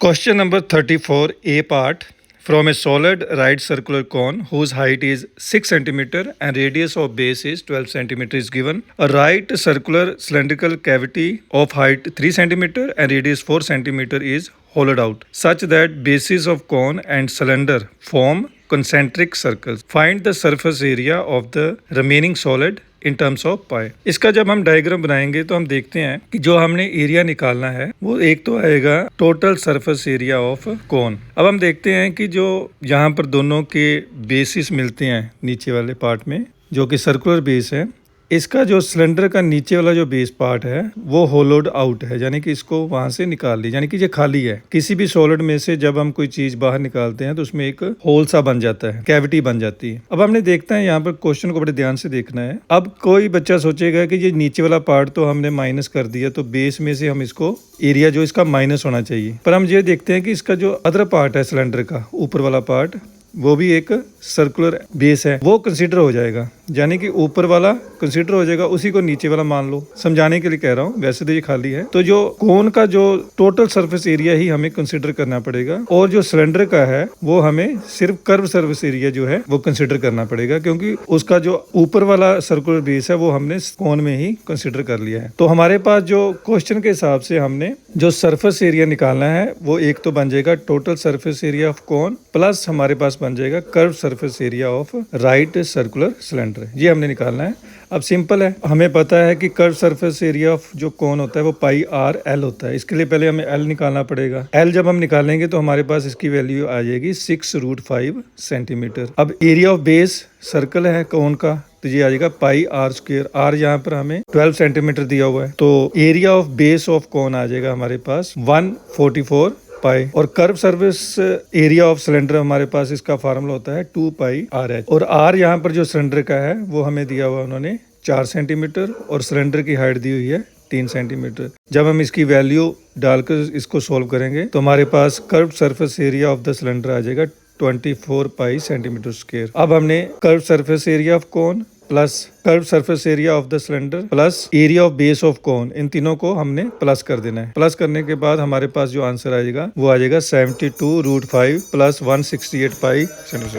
Question number 34, A part. From a solid right circular cone whose height is 6 cm and radius of base is 12 cm is given. A right circular cylindrical cavity of height 3 cm and radius 4 cm is hollowed out such that bases of cone and cylinder form concentric circles. Find the surface area of the remaining solid in terms of pi. इसका जब हम diagram बनाएंगे तो हम देखते हैं कि जो हमने एरिया निकालना है वो एक तो आएगा टोटल सरफेस एरिया ऑफ कोन। अब हम देखते हैं कि जो यहाँ पर दोनों के बेसिस मिलते हैं नीचे वाले पार्ट में जो कि सर्कुलर बेस है, इसका जो सिलेंडर का नीचे वाला जो बेस पार्ट है वो होलोड आउट है, यानी कि इसको वहां से निकाल ली, यानी कि ये खाली है। किसी भी सॉलिड में से जब हम कोई चीज बाहर निकालते हैं तो उसमें एक होल सा बन जाता है, कैविटी बन जाती है। अब हमने देखता है यहाँ पर क्वेश्चन को बड़े ध्यान से देखना है। अब कोई बच्चा सोचेगा कि ये नीचे वाला पार्ट तो हमने माइनस कर दिया तो बेस में से हम इसको एरिया जो इसका माइनस होना चाहिए, पर हम ये देखते हैं कि इसका जो अदर पार्ट है सिलेंडर का ऊपर वाला पार्ट वो भी एक सर्कुलर बेस है, वो कंसीडर हो जाएगा, यानी कि ऊपर वाला कंसीडर हो जाएगा, उसी को नीचे वाला मान लो। समझाने के लिए कह रहा हूँ, वैसे तो ये खाली है। तो जो कोन का जो टोटल सरफेस एरिया ही हमें कंसीडर करना पड़ेगा और जो सिलेंडर का है वो हमें सिर्फ कर्व सरफेस एरिया जो है वो कंसीडर करना पड़ेगा, क्योंकि उसका जो ऊपर वाला सर्कुलर बेस है वो हमने कोन में ही कंसीडर कर लिया है। तो हमारे पास जो क्वेश्चन के हिसाब से हमने जो सरफेस एरिया निकालना है वो एक तो बन जाएगा total surface area of cone plus हमारे पास बन जाएगा curve surface area of right circular cylinder. ये हमने निकालना है। अब सिंपल है, हमें पता है कि कर्व सरफेस एरिया ऑफ जो कोन होता है वो पाई आर एल होता है। इसके लिए पहले हमें एल निकालना पड़ेगा। एल जब हम निकालेंगे तो हमारे पास इसकी वैल्यू आ जाएगी 6√5 सेंटीमीटर। अब एरिया ऑफ बेस सर्कल है कोन का तो ये आ जाएगा पाई आर स्क्वायर। आर यहाँ पर हमें 12 सेंटीमीटर दिया हुआ है, तो area of base of cone आ जाएगा हमारे पास 144 पाई। और curve surface area of cylinder हमारे पास इसका फार्मूला होता है 2 पाई आर एच। और आर यहाँ पर जो सिलेंडर का है वो हमें दिया हुआ उन्होंने 4 सेंटीमीटर और सिलेंडर की हाइट दी हुई है 3 सेंटीमीटर। जब हम इसकी वैल्यू डालकर इसको सोल्व करेंगे तो हमारे पास curve surface area of the cylinder आ जाएगा 24 पाई सेंटीमीटर स्क्वायर। अब हमने curve surface area of cone plus curve surface area of the cylinder plus area of base of cone, इन तीनों को हमने प्लस कर देना है। प्लस करने के बाद हमारे पास जो आंसर आ जाएगा वो आ जाएगा 72√5 प्लस 168 पाई सेंटीमीटर।